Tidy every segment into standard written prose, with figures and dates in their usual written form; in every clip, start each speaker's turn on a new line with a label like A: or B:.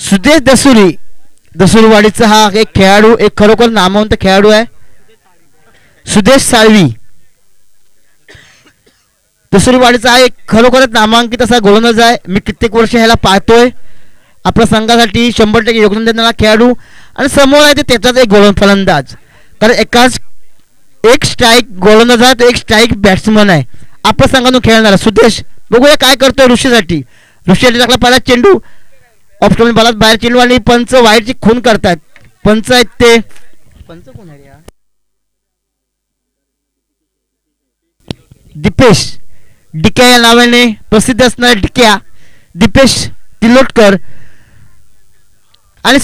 A: सुदेश दसुरी, दसुरवाडीचा हा एक खेळाडू, एक खरोखर नामवंत खेळाडू आहे. सुदेश साळवी, दसुरवाडीचा हा एक खरोखरच नामांकित असा गोलंदाज आहे. मी कित्येक वर्ष ह्याला पाहतोय. आपल्या संघासाठी 100% योगदान देणारा खेळाडू आणि समोर आहे ते त्याचाच एक फलंदाज. कारण एक स्ट्राईक गोलंदाज आहे, तो एक स्ट्राईक बॅट्समन आहे. आपल्या संघातून खेळणारा सुदेश, बघूया काय करतोय ऋषीसाठी. ऋषीसाठी टाकला पहिला चेंडू, ऑप्शनल बॉलात बाहेर चेंडू आणि पंच वाईटची खून करतात. पंच आहेत ते पंच कोण आहे? दीपेश डिक्या या नावाने प्रसिद्ध असणारा डिक्या, दीपेश तिलोटकर आणि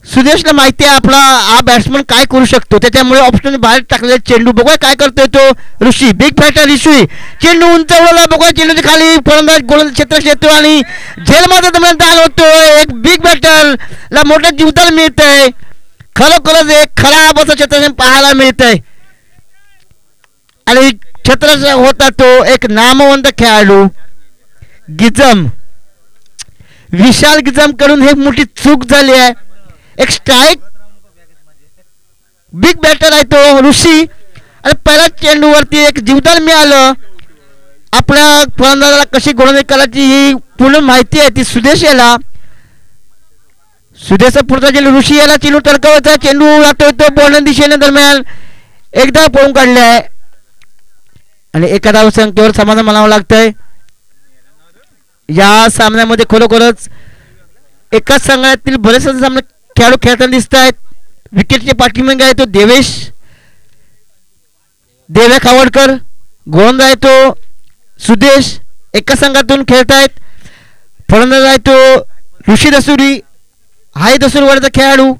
A: सुदेशला माहिती आहे आपला हा बॅट्समन काय करू शकतो, त्याच्यामुळे ऑप्शन बाहेर टाकलेला चेंडू. बघूया काय करतोय तो ऋषी. बिग बॅटर ऋषी, चेंडू उंचावला. बघूया चेंडूच्या खाली फलंदाज गोलंदाज क्षेत्रात येतो आणि झेलमध्ये दरम्यान आला होतो. एक बिग बॅटरला मोठं जीवदान मिळतंय. खरोखरच एक खराब असं क्षेत्र पाहायला मिळतंय आणि क्षेत्राचा होता तो एक नामवंत खेळाडू गिजम, विशाल गिजम कडून हे मोठी चूक झाली आहे. एक स्ट्राईक, बिग बॅटर आहे तो ऋषी आणि पहिल्या चेंडूवरती एक जीवदान मिळालं. आपल्या फलंदाजाला कशी गोलंदाजी करायची ही पूर्ण माहिती आहे ती सुदेश याला. सुदेशचा पुढचा चेंडू ऋषी याला चेंडू टरकावायचा, चेंडू लागतोय तो बॉलच्या दिशेने दरम्यान एकदा पळून काढलाय आणि एका धावसंख्येवर समाधान मानावं लागतंय. या सामन्यामध्ये खरोखरच एकाच संघातील बरेचसे सामने खेळाडू खेळताना दिसत आहेत. विकेटचे पाठीमागे आहे तो देव्या खावडकर, गोलंदाज आहे तो सुदेश, एका संघातून खेळत आहेत. फलंदाज आहे तो ऋषी दसुरी, हाही दसुरवाडीचा खेळाडू.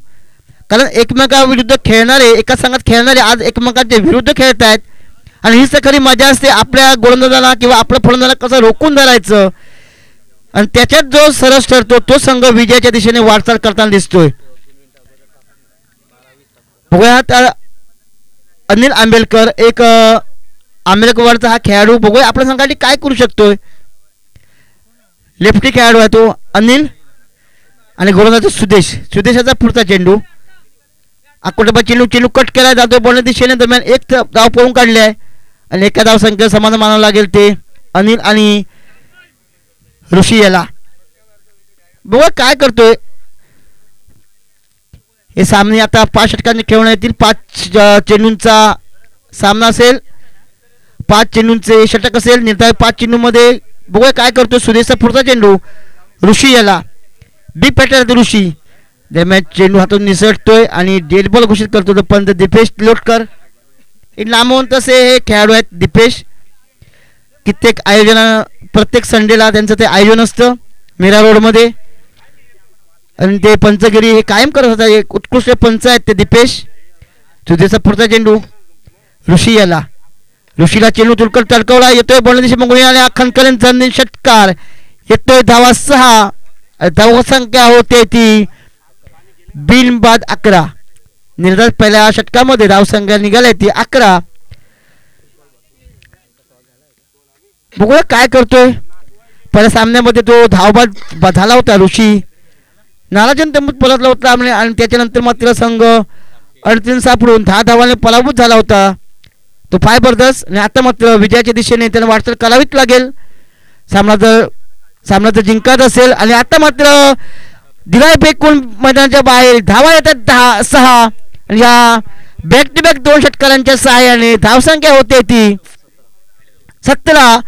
A: कारण एकमेकाविरुद्ध खेळणारे, एका संघात खेळणारे आज एकमेकांच्या विरुद्ध खेळत आहेत आणि हीच तर खरी मजा असते. आपल्या गोलंदाजाला किंवा आपल्या फलंदाजाला कसं रोखून धरायचं आणि त्याच्यात जो सरस ठरतो तो संघ विजयाच्या दिशेने वाटचाल करताना दिसतोय. बघूया अनिल आंबेलकर, एक आंबेलकरचा हा खेळाडू. बघूया आपल्या संघासाठी काय करू शकतोय. लेफ्टी खेळाडू आहे तो अनिल आणि गोलंदाज सुदेशाचा पुढचा चेंडू. आकोटबा चेंडू कट केला जातो बॉलच्या दिशेने दरम्यान एक धाव पळून काढली आहे आणि एका धाव संख्या समाधान मानावं लागेल ते अनिल आणि ऋषी याला. बघा काय करतोय. हे सामने आता 5 षटकांनी खेळवण्यात येतील. 5 चेंडूंचा सामना असेल, 5 चेंडूंचे षटक असेल. निर्धारित 5 चेंडूमध्ये बघूया काय करतोय. सुदेशचा पुढचा चेंडू ऋषी याला, बिग बॅटर ऋषी, दरम्यान चेंडू हातून निसटतोय आणि डेड बॉल घोषित करतो तो पंच दीपेश तिलोटकर. एक नामवंत असे हे खेळाडू आहेत दीपेश. कित्येक आयोजन, प्रत्येक संडेला त्यांचं ते आयोजन असतं मीरा रोडमध्ये आणि ते पंचगिरी हे कायम करत होता. एक उत्कृष्ट पंच आहेत ते दीपेश. सुदेशचा पुढचा चेंडू ऋषी याला, ऋषीला चेंडू तुलकट तडकवला, येतोय बॉल दिशे मागून आणि खनकरेन जमीन षटकार येतोय. धावा 6, धावा संख्या होते ती बिनबाद 11. निर्धारित पहिल्या षटकामध्ये धावसंख्या निघाली ती 11. बघूया काय करतोय. पहिल्या सामन्यामध्ये तो धावबाद झाला होता ऋषी, नाराजन तंबूत पलटला होता आणि त्याच्यानंतर मात्र संघ अडचण सापडून 10 धावांनी पराभूत झाला होता तो 5 ब्रदर्स. आणि आता मात्र विजयाच्या दिशेने त्यांना वाटचाल करावीच लागेल सामना जर जिंकत असेल. आणि आता मात्र दिलाय फेकून मैदानाच्या बाहेर धावा येतात 6 आणि या बॅक टू बॅक 2 षटकारांच्या सहाय्याने धावसंख्या होते ती 17.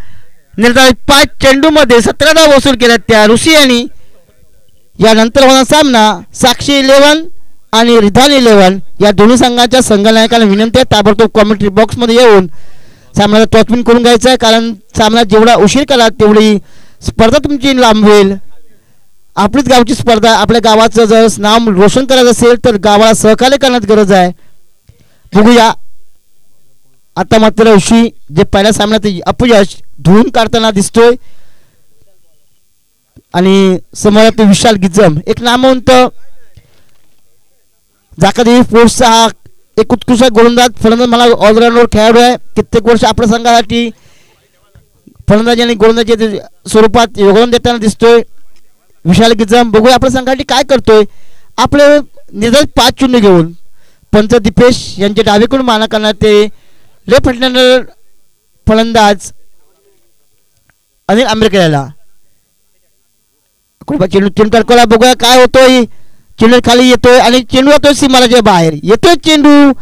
A: निर्धारित 5 चेंडूमध्ये 17 धाव वसूल केल्यात त्या ऋषी यांनी. यानंतर होणार सामना साक्षी 11 आणि रिधान 11 या दोन्ही संघाच्या संघनायकांना विनंती आहे ताबडतोब कॉमेंट्री बॉक्समध्ये येऊन सामन्याला टॉपविन करून घ्यायचं आहे. कारण सामना जेवढा उशीर केला तेवढी स्पर्धा तुमची लांब होईल. आपलीच गावची स्पर्धा, आपल्या गावाचं जर नाव रोशन करायचं असेल तर गावाला सहकार्य करण्याची गरज आहे. बघूया आता मात्र ऋषी जे पहिल्या सामन्यात अपयश धुवून काढताना दिसतोय आणि समोर विशाल गिजम, एक नामवंत जाकादेवी स्पोर्ट्सचा हा एक उत्कृष्ट गोलंदाज फलंदाज मला ऑलराऊंडर खेळाडू आहे. कित्येक वर्ष आपल्या संघासाठी फलंदाजी आणि गोलंदाजी स्वरूपात योगदान देताना दिसतोय. विशाल गिजम बघूया आपल्या संघासाठी काय करतोय. आपले निर्धारित 5 चेंडू घेऊन पंच दीपेश यांच्या डावीकडून माना करणार ते लेफ्ट हँडर फलंदाज अनिल आंबेडकर याला चेंडू तडकवला. बघूया काय होतोय. चेंडू खाली येतोय आणि चेंडू जातोय सीमाराच्या बाहेर. येतोय चेंडू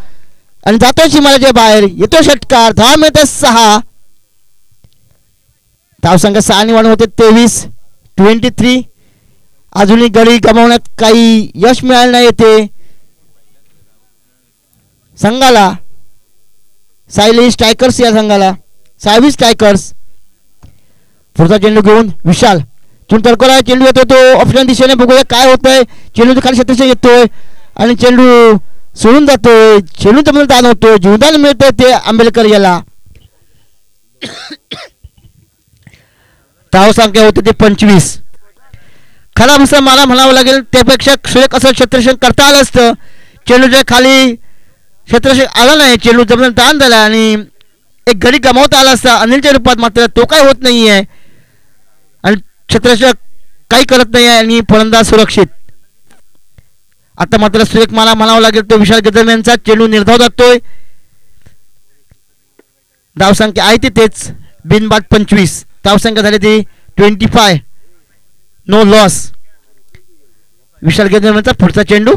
A: आणि जातोय सीमाराच्या बाहेर. येतोय षटकार. 10 मिनिटे 6. धावसंख्या 6 निवड होते 23. अजूनही गडी गमावण्यात काही यश मिळालं नाही येते संघाला. सायली स्ट्रायकर्स या संघाला सायवी स्ट्रायकर्स. पुढचा चेंडू घेऊन विशाल चेंडू तडकवला. चेंडू येतोय तो ऑप्शन दिशेने. बघूया काय होतंय. चेंडू खाली क्षेत्र येतोय आणि चेंडू सोडून जातोय. चेंडू तर दान होतोय. जीवदान मिळतंय ते आंबेडकर याला. धावसंख्या होते ते 25. खरा असं मला म्हणावं लागेल त्यापेक्षा सुरेख असं क्षेत्ररक्षण करता आलं असतं. चेंडूच्या खाली क्षेत्ररक्षण आला नाही. चेंडू जमिनीत दान झाला आणि एक गडी गमावता आला असता अनिलच्या रूपात. मात्र तो काय होत नाही आहे आणि क्षेत्ररक्षक काही करत नाही आहे आणि फलंदाज सुरक्षित. आता मात्र सुरेख मला म्हणावं लागेल तो विशाल गजम यांचा. चेंडू निर्धाव जातोय. धावसंख्या आहे तिथेच बिनबाद 25. धावसंख्या झाली ती 25. No loss. विशाल गजम यांचा पुढचा चेंडू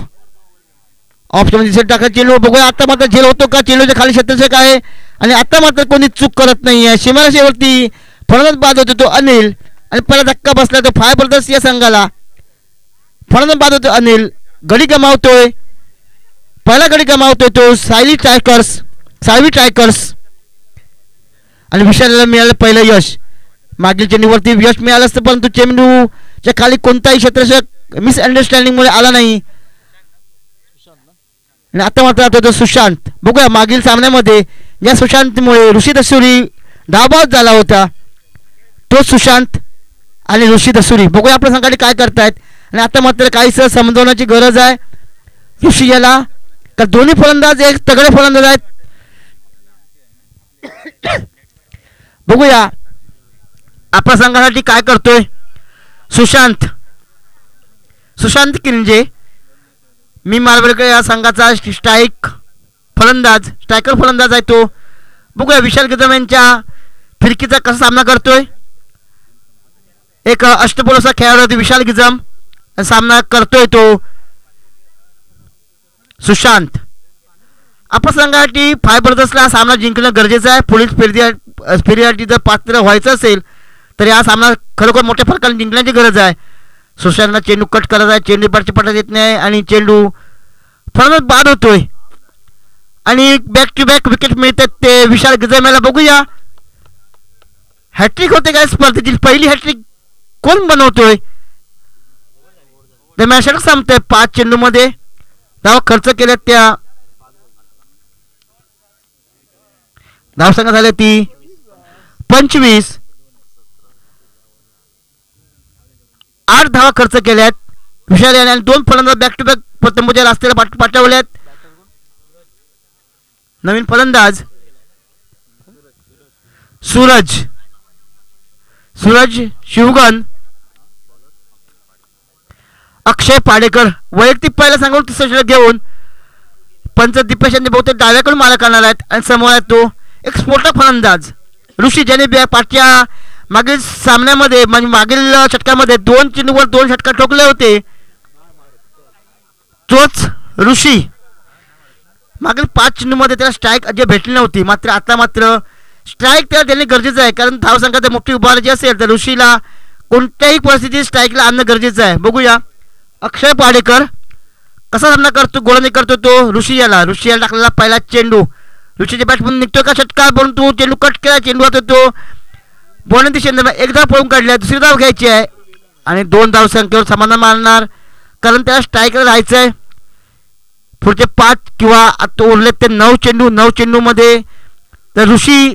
A: ऑप्शन दिसत टाका. चेंडू बघूया आता मात्र झेल होतो का. चेंडूच्या खाली क्षेत्ररक्षक आहे आणि आता मात्र कोणी चूक करत नाही आहे. सीमारेषेवरती फलंदाज बाद होतो तो अनिल आणि पहिला धक्का बसला तो फाय ब्रदर्स या संघाला. फलंदाज बाद होतो अनिल. गडी गमावतोय. पहिला गडी गमावतोय तो सायवी ट्रायकर्स आणि विशालला मिळालं पहिलं यश. मागील चेंडूवरती यश मिळालं असतं परंतु चेंडूच्या खाली कोणताही क्षेत्ररक्षक मिसअंडरस्टँडिंगमुळे आला नाही आणि आता मात्र आता तो सुशांत. बघूया मागील सामन्यामध्ये या सुशांतमुळे ऋषी दसुरी धावबाद झाला होता. तो सुशांत आणि ऋषी दसुरी. बघूया आपल्या संघाने काय करतायत आणि आता मात्र काहीसं समजवण्याची गरज आहे ऋषी याला. तर दोन्ही फलंदाज एक तगडे फलंदाज आहेत. बघूया आपल्या संघासाठी काय करतोय सुशांत किंजे. मी मालवडकर या संघाचा स्ट्रायकर फलंदाज आहे तो. बघूया विशाल गजम यांच्या फिरकीचा कसा सामना करतोय. एक अष्टपैलू असा खेळाडू होता विशाल गिजम. सामना करतोय तो सुशांत. आपल्या संघासाठी फाय ब्रदर्सला सामना जिंकणं गरजेचं आहे. पुढील फेरीसाठी जर पात्र व्हायचं असेल तर हा सामना खरोखर मोठ्या फरकाने जिंकण्याची गरज आहे. सुशांतला चेंडू कट करायचा आहे. चेंडू पाठची पटत येत नाही आणि चेंडू फलंदाज बाद होतोय आणि बॅक टू बॅक विकेट मिळतात ते विशाल गजम याला. बघूया हॅट्रिक होते काय स्पर्धेतील पहिली हॅट्रिक कोण बनवतोय. ते मॅच संपतंय. 5 चेंडूमध्ये धावा खर्च केल्यात त्या धावसंख्या झाल्या ती 25. 8 धावा खर्च केल्यात विशाल याने आणि 2 फलंदाज बॅक टू बॅक प्रथमच्या रस्त्याला पाठवल्यात. नवीन फलंदाज सूरज शिवगन. अक्षय पाडेकर वैयक्तिक पहिला सांगून तिसरा षटक घेऊन पंच दीपेश यांनी बहुतेक डाव्याकडून मारा करणार आहेत आणि समोर आहे तो एक स्फोटक फलंदाज ऋषी ज्याने पाठच्या मागील सामन्यामध्ये म्हणजे मागील षटकामध्ये 2 चेंडूवर 2 षटकार ठोकले होते. तोच ऋषी. मागील 5 चेंडूमध्ये त्याला स्ट्राईक अजय भेटली नव्हती. मात्र आता मात्र स्ट्राईक त्याला देणे गरजेचं आहे कारण धावसंख्या जर मोठी उभारायची असेल तर ऋषीला कोणत्याही परिस्थितीत स्ट्राईकला आणणं गरजेचं आहे. बघूया अक्षय पाडेकर कसा सामना करतो. गोलंदाजी करतो तो ऋषी याला टाकलेला पहिला चेंडू ऋषीच्या बॅटमधून निघतो का षटकार परंतु चेंडू कट केला. चेंडू आता तो बोलंदी चेंडूला एक धाव पळून काढल्या. दुसरी धाव घ्यायची आहे आणि 2 धावसंख्येवर समाधान मानणार कारण त्याला स्ट्राईकला राहायचं आहे. पुढचे 5 किंवा आता उरलेत ते 9 चेंडूमध्ये तर ऋषी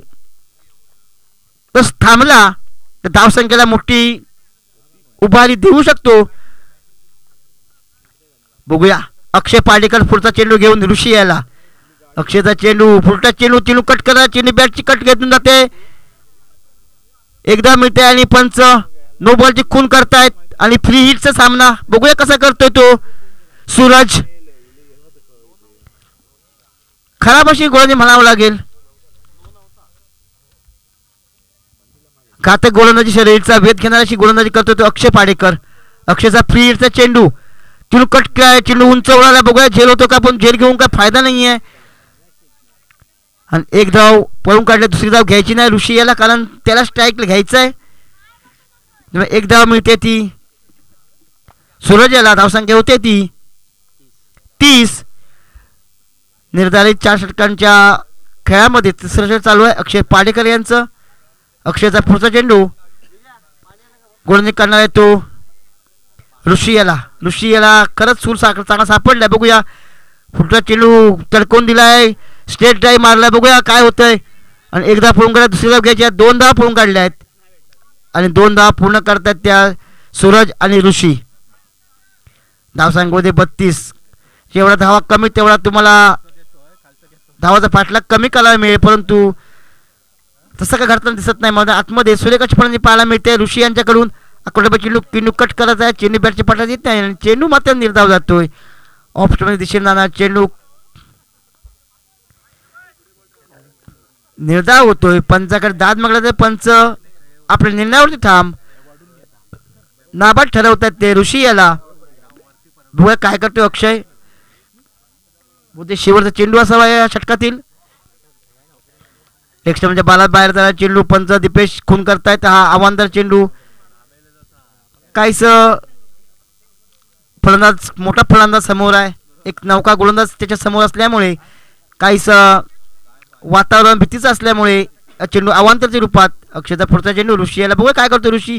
A: तर थांबला तर धावसंख्येला मोठी उभारी देऊ शकतो. बघूया अक्षय पाडेकर पुढचा चेंडू घेऊन ऋषी याला. अक्षयचा चेंडू पुढचा चेंडू कट करा. चेंडू बॅटची कट घेतून जाते. एकदा मिळते आणि पंच नो बॉलची खून करतायत आणि फ्री हिटचा सामना बघूया कसा करतोय तो सूरज. खराब अशी गोलंदाजी म्हणावं लागेल. घातक गोलंदाजी शर्यतीचा वेध घेणारी अशी गोलंदाजी करतो तो अक्षय पाडेकर. अक्षयचा फ्री हिटचा चेंडू चेंडू कट केला, चेंडू उंच उडाला. बघूया झेल होतो का, पण झेल घेऊन काय फायदा नाही आहे. आणि एक धाव पळून काढले, दुसरी धाव घ्यायची नाही ऋषी याला, कारण त्याला स्ट्राईक घ्यायचं आहे. एक धाव मिळते ती सूरज याला. धावसंख्या होते ती 30. निर्धारित 4 षटकांच्या खेळामध्ये तिसरं षटक चालू आहे अक्षय पाडेकर यांचं. अक्षयचा पुढचा चेंडू गोलंदाजी करणार आहे तो ऋषी याला. ऋषी याला खरंच सूर चांगला सापडलाय. बघूया पुढचा चेंडू तडकवून दिलाय, स्ट्रेट ड्राईव्ह मारलाय. बघूया काय होतंय. आणि एकदा पळून काढल्या, दुसरी धाव घ्यायची, 2 धाव पळून काढल्या आहेत आणि 2 धाव पूर्ण करतात त्या सूरज आणि ऋषी. धावसंख्येमध्ये 32. जेवढा धावा कमी तेवढा तुम्हाला धावाचा पाठलाग कमी करायला मिळेल, परंतु तसं काय घडताना दिसत नाही. मला आतमध्ये सूर्यकांची फलंदाजी पाहायला मिळते ऋषी यांच्याकडून. अकोटा चेंडू कट करत आहे, चेंडू बॅटची पाठला येत नाही आणि चेंडू मात्र निर्धाव जातोय. ऑफ स्टोनच्या दिशेने जाणार चेंडू निर्धाव होतोय. पंचाकडे दाद मागला तर पंच आपल्या निर्णयावरती ठाम. नाबाद ठरवतात ते ऋषी याला. बघूया काय करतोय अक्षय. शेवटचा चेंडू असावा या षटकातील. एक्स्ट्रा म्हणजे बाला बाहेर झाला चेंडू. पंच दीपेश खून करतायत. हा आव्हानदार चेंडू. काहीच फलंदाज मोठा फलंदाज समोर आहे, एक नौका गोलंदाज त्याच्या समोर असल्यामुळे काहीच वातावरण भीतीचं असल्यामुळे चेंडू अवांतरच्या रूपात. अक्षयचा पुढचा चेंडू ऋषी याला. बघूया काय करतो ऋषी.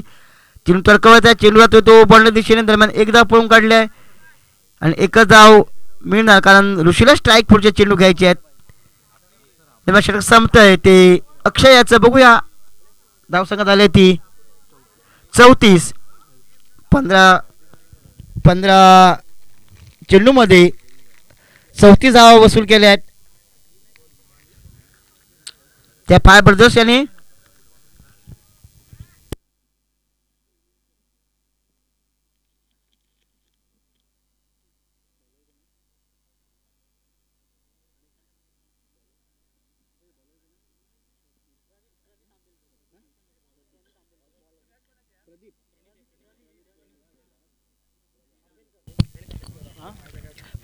A: चेंडू तडकवत आहे, चेंडू जातो तो बंड दिशेने. दरम्यान एक धाव पळून काढले आहे आणि एकच धाव मिळणार, कारण ऋषीला स्ट्राईक पुढचे चेंडू घ्यायचे आहेत. तेव्हा षटक संपतंय ते अक्षय याचं. बघूया धावसंख्या झाली ती 34. 15 चेंडूमध्ये 34 धावा वसूल केल्या आहेत त्या फायर ब्रदर्स यांनी.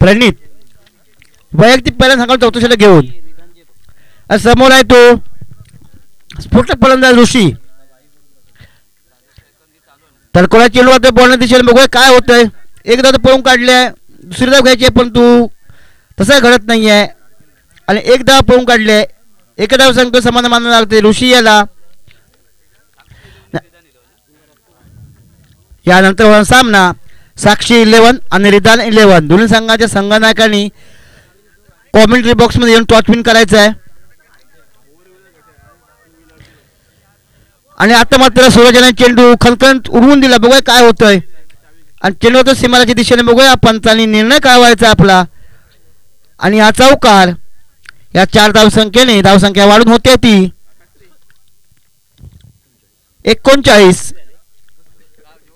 A: प्रणित वैयक्तिक पहिला सांगाल 4थं षटक घेऊन. समोर आहे तो स्फोटक फलंदाज ऋषी. तडकोला चेंडू आता बॉलच्या दिशेने. बघूया काय होतंय. एकदा तर पळून काढले, दुसरी धाव घ्यायची आहे परंतु तसं घडत नाही आहे आणि एक धाव पळून काढले. एक धाव सांगतो समान मानलं लागते ऋषी याला. यानंतर होणार सामना साक्षी 11 आणि रिदान 11. दोन्ही संघाच्या संघनायकांनी कॉमेंट्री बॉक्समध्ये येऊन टॉच विन करायचं आहे. आणि आता मात्र सूरजाने चेंडू खणखणीत उडवून दिला. बघूया काय होतंय. आणि चेंडू होतो सीमाराच्या दिशेने. बघूया पंचांनी निर्णय काय व्हायचा आपला. आणि हा चौकार. या 4 धावसंख्येने धावसंख्या वाढून होते ती 39.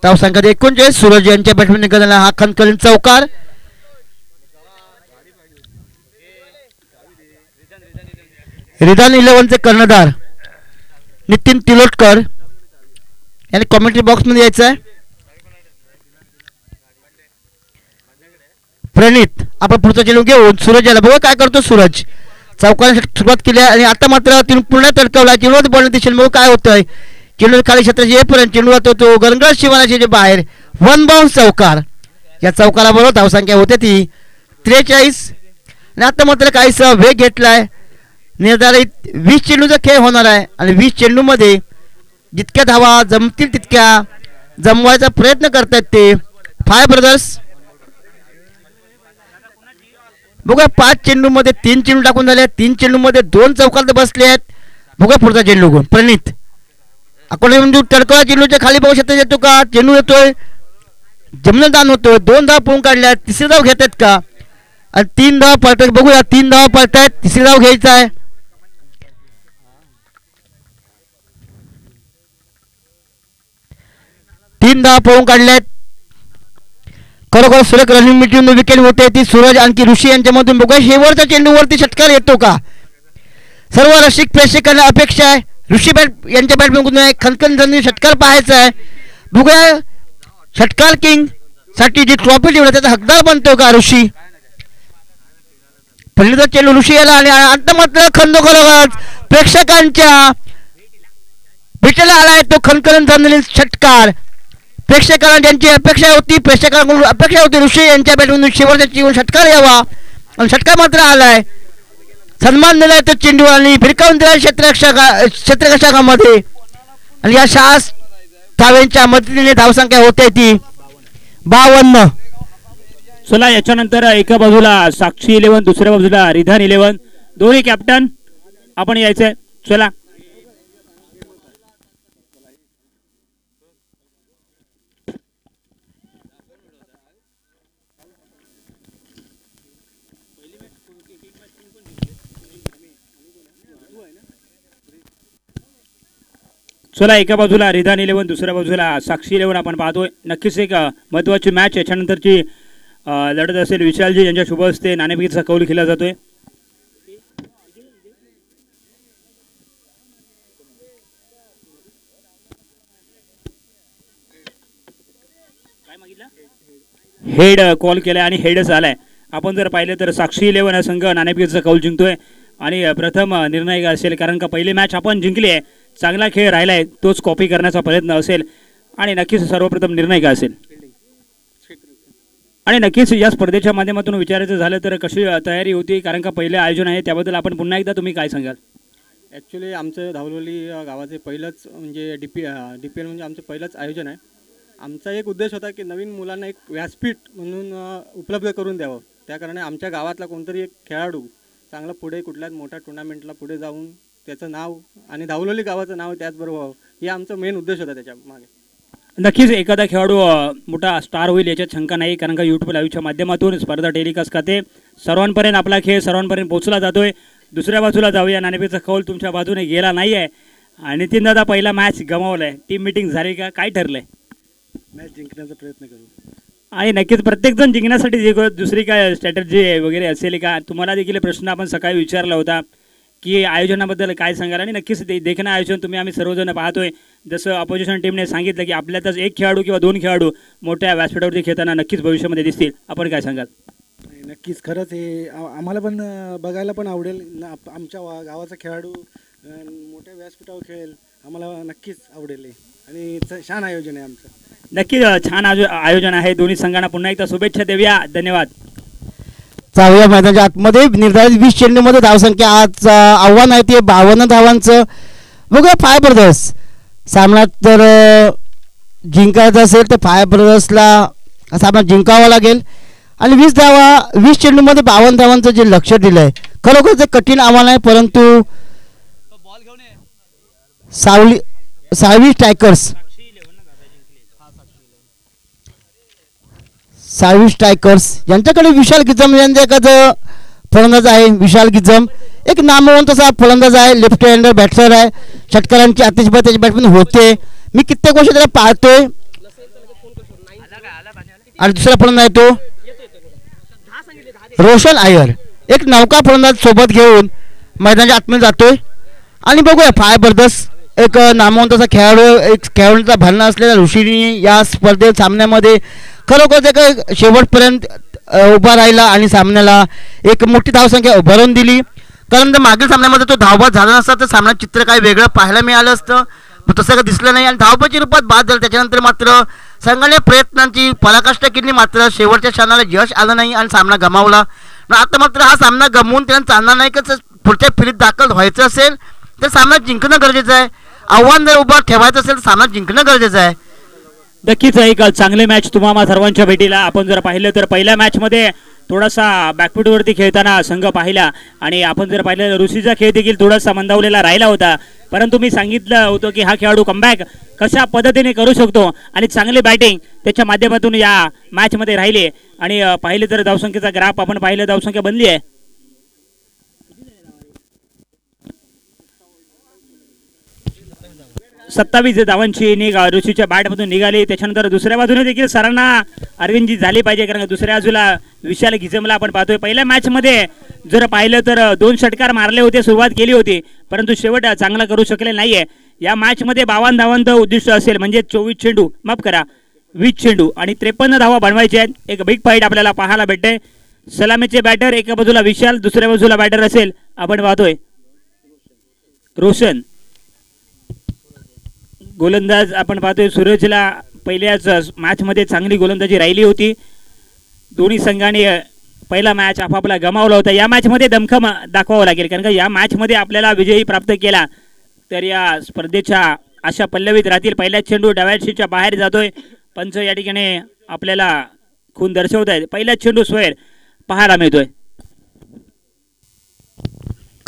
A: धावसंख्या 39. सूरज यांच्या बॅटमॅन निघालेला हा खणखणीत चौकार. रिदान 11चे कर्णधार नितीन तिलोटकर यांनी कॉमेंट्री बॉक्समध्ये यायचं आहे. प्रणित आपण पुढचा चेंडू घेऊन सूरज याला. बघा काय करतो सूरज. चौकाने सुरुवात केली आणि आता मात्र तिने पुन्हा तडकवला. चेंडू बॉल दिशेने. बघू काय होतंय. चेंडू खाली क्षेत्राची येईपर्यंत चेंडू जातो तो गरंगळ शिवानाचे जे बाहेर 1 बाउन्स चौकार. या चौकाला बरोबर धावसंख्या होते ती 43. आणि आता मात्र काहीसा वेग घेतलाय. निर्धारित 20 चेंडूचा खेळ होणार आहे आणि 20 चेंडूमध्ये जितक्या धावा जमतील तितक्या जमवायचा प्रयत्न करतात ते फायर ब्रदर्स. बघा 5 चेंडूमध्ये 3 चेंडू टाकून झाले. 3 चेंडूमध्ये 2 चौकार बसले आहेत. बघा पुढचा चेंडू घेऊन प्रणित. अकोले म्हणजे तडकवा चेंडूच्या खाली बघू शकता. येतो का चेंडू येतोय, जमनदान होतोय. 2 धाव पळून काढल्या. तिसरी धाव घेतात का आणि 3 धाव पळतात. बघूया 3 धाव पळतात. तिसरी धाव घ्यायचा आहे. 3 धावा पळून काढल्यात. खरोखर सुरेख रनिंग मिटिंग विकेट होते ती सूरज आणखी ऋषी यांच्यामधून. बघूया शेवटच्या चेंडूवरती षटकार येतो का. सर्व रसिक प्रेक्षकांना अपेक्षा आहे ऋषी बॅट यांच्या बॅटमधून खनखन षटकार पाहायचा आहे. बघूया षटकार किंग साठी जी ट्रॉफी ठेवली त्याचा हकदार बनतो का ऋषी. पहिल्यांदा चेंडू ऋषी याला आणि आता मात्र खरोखरच प्रेक्षकांच्या भेटीला आलाय तो खनखन झालेला षटकार. प्रेक्षकांना ज्यांची अपेक्षा होती प्रेक्षकांकडून अपेक्षा होती ऋषी यांच्या बॅटमधून शेवटच्या चेंडू षटकार यावा आणि षटकार मात्र आलाय. सन्मान दिलाय तो चेंडू आणि भिरकावून दिलाय क्षेत्ररक्षकामध्ये आणि या 6 धावांच्या मदतीने धावसंख्या होते ती 52.
B: चला याच्यानंतर एका बाजूला साक्षी 11 दुसऱ्या बाजूला रिधान 11 दोन्ही कॅप्टन आपण यायचंय. चला चला एका बाजूला रिधान 11 दुसऱ्या बाजूला साक्षी 11 आपण पाहतोय. नक्कीच एक महत्त्वाची मॅच. याच्यानंतरची लढत असेल विशालजी यांच्या शुभ हस्ते नाणेफेकीचा कौल केला जातोय. हेड कॉल केलाय आणि हेडच आलाय. आपण जर पाहिलं तर साक्षी 11 हा संघ नाणेफेकीचा कौल जिंकतोय आणि प्रथम निर्णायक असेल कारण का पहिली मॅच आपण जिंकली आहे. चांगला खेळ राहिलाय तोच कॉपी करण्याचा प्रयत्न असेल आणि नक्कीच सर्वप्रथम निर्णायक असेल. आणि नक्कीच या स्पर्धेच्या माध्यमातून विचारायचं झालं तर कशी तयारी होती कारण का पहिलं आयोजन आहे त्याबद्दल आपण पुन्हा एकदा तुम्ही काय सांगाल.
C: ॲक्च्युली आमचं धावलोली गावाचे पहिलंच म्हणजे DPL म्हणजे आमचं पहिलंच आयोजन आहे. आमचा एक उद्देश होता की नवीन मुलांना एक व्यासपीठ म्हणून उपलब्ध करून द्यावं. त्या कारणाने आमच्या गावातला कोणतरी एक खेळाडू चांगला पुढे कुठल्याच मोठ्या टुर्नामेंटला पुढे जाऊन त्याचं नाव आणि धावलोली गावाचं नाव त्याचबरोबर व्हावं हे आमचा मेन उद्देश होता त्याच्या मागे.
B: नक्कीच एखादा खेळाडू मोठा स्टार होईल याच्यात शंका नाही कारण का यूट्यूब लाईव्हच्या माध्यमातून स्पर्धा टेलिकास्ट खाते सर्वांपर्यंत आपला खेळ सर्वांपर्यंत पोहोचला जातोय. दुसऱ्या बाजूला जाऊया नाणेफेकीचा कौल तुमच्या बाजूने गेला नाही आहे आणि 3दा पहिला मॅच गमावलाय. टीम मीटिंग झाली का काय ठरलंय.
C: मॅच जिंकण्याचा प्रयत्न करू
B: आणि नक्कीच प्रत्येकजण जिंकण्यासाठी दुसरी काय स्ट्रॅटर्जी वगैरे असेल का. तुम्हाला देखील प्रश्न आपण सकाळी विचारला होता की आयोजनाबद्दल काय सांगाल आणि नक्कीच देखणं आयोजन तुम्ही आम्ही सर्वजण पाहतोय. जसं अपोजिशन टीमने सांगितलं की आपल्यातच एक खेळाडू किंवा 2 खेळाडू मोठ्या व्यासपीठावरती खेळताना नक्कीच भविष्यामध्ये दिसतील. आपण काय सांगाल.
D: नक्कीच खरंच हे आम्हाला पण बघायला पण आवडेल. आमच्या गावाचा खेळाडू मोठ्या व्यासपीठावर खेळेल आम्हाला नक्कीच आवडेल आणि छान आयोजन आहे आमचं.
B: नक्कीच छान आयोजन आहे. दोन्ही संघांना पुन्हा एकदा शुभेच्छा देऊया. धन्यवाद.
A: चालूया मैदानाच्या आतमध्ये निर्धारित 20 चेंडूमध्ये धावसंख्या आज आव्हान आहे ते 52 धावांचं. बघूया फायर ब्रदर्स सामन्यात जर जिंकायचं असेल तर फायर ब्रदर्सला सामना जिंकावा लागेल आणि 20 चेंडूमध्ये 52 धावांचं जे लक्ष दिलं आहे खरोखर ते कठीण आव्हान आहे. परंतु सावली स्ट्रायकर्स यांच्याकडे विशाल गिजम यांच्याकडे फलंदाज आहे. विशाल गिजम एक नामवंत असा फलंदाज आहे. लेफ्ट हँडर बॅट्सर आहे. षटकारांची आतिषबाजी त्याच्या बॅटमधून होते. मी कित्येक वर्ष त्याला पाहतोय. आणि दुसरा फलंदाज आहे तो रोशन आयर एक नौका फलंदाज सोबत घेऊन मैदानाच्या आतमध्ये जातोय. आणि बघूया फायर ब्रदर्स एक नामवंत असा खेळाडू एक खेळाडूंचा भरणा असलेल्या ऋषीने या स्पर्धेत सामन्यामध्ये खरोखर ते शेवटपर्यंत उभा राहिला आणि सामन्याला एक मोठी धावसंख्या भरून दिली. कारण तर मागील सामन्यामध्ये तो धावबाद झाला नसता तर सामन्यात चित्र काही वेगळं पाहायला मिळालं असतं. तसं काही दिसलं नाही आणि धावबाच्या रूपात बाद झालं. त्याच्यानंतर मात्र संघाने प्रयत्नांची पराकाष्ठा केली मात्र शेवटच्या क्षणाला यश आलं नाही आणि सामना गमावला. आता मात्र हा सामना गमवून त्यांना चालणार नाही की पुढच्या फेरीत दाखल व्हायचं असेल तर सामना जिंकणं गरजेचं आहे. आव्हान जर उभा ठेवायचं असेल तर सामना जिंकणं गरजेचं आहे.
B: नक्कीच एक चांगले मॅच तुम्हाला सर्वांच्या भेटीला. आपण जर पाहिलं तर पहिल्या मॅचमध्ये थोडासा बॅकफूटवरती खेळताना संघ पाहिला आणि आपण जर पाहिलं ऋषीचा खेळ देखील थोडासा मंदावलेला राहिला होता. परंतु मी सांगितलं होतं की हा खेळाडू कमबॅक कशा पद्धतीने करू शकतो आणि चांगली बॅटिंग त्याच्या माध्यमातून या मॅचमध्ये राहिले. आणि पाहिले तर धावसंख्येचा ग्राफ आपण पाहिलं धावसंख्या बनली आहे. 27 धावांची ऋषीच्या बॅटमधून निघाली. त्याच्यानंतर दुसऱ्या बाजूने देखील सरांना अरविंदजी झाली पाहिजे, कारण दुसऱ्या बाजूला विशाल गिजमला आपण पाहतोय. पहिल्या मॅच मध्ये जर पाहिलं तर 2 षटकार मारले होते, सुरुवात केली होती, परंतु शेवट चांगला करू शकले नाहीये. या मॅच मध्ये 52 धावांचं उद्दिष्ट असेल, म्हणजे 24 चेंडू, माफ करा 20 चेंडू आणि 53 धावा बनवायचे आहेत. एक बिग फाईट आपल्याला पाहायला भेटते. सलामीचे बॅटर एका बाजूला विशाल, दुसऱ्या बाजूला बॅटर असेल आपण पाहतोय रोशन. गोलंदाज आपण पाहतोय सूरजला पहिल्याच मॅच मध्ये चांगली गोलंदाजी राहिली होती. दोन्ही संघाने पहिला मॅच आपापला गमावला होता. या मॅच मध्ये दमखम दाखवावं लागेल, कारण का या मॅच मध्ये आपल्याला विजयी प्राप्त केला तर या स्पर्धेच्या अशा पल्लवीत राहतील. पहिला चेंडू डाव्या शीटच्या बाहेर जातोय. पंच या ठिकाणी आपल्याला खून दर्शवत आहेत. पहिला चेंडू सोयर पाहायला मिळतोय.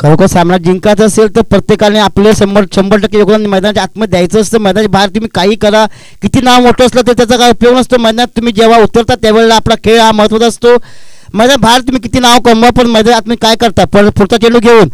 A: खरोखर सामना जिंकायचा असेल तर प्रत्येकाने आपले 100% योगदान मैदानाच्या आतमध्ये द्यायचं असतं. मैदानाच्या बाहेर तुम्ही काही करा, किती नाव मोठं असलं तर त्याचा काय उपयोग नसतो. मैदानात तुम्ही जेव्हा उतरता त्यावेळेला आपला खेळ हा महत्त्वाचा असतो. मैदान बाहेर तुम्ही किती नाव कमवा, पण मैदानात आतमध्ये काय करता, पुढचा चेंडू घेऊन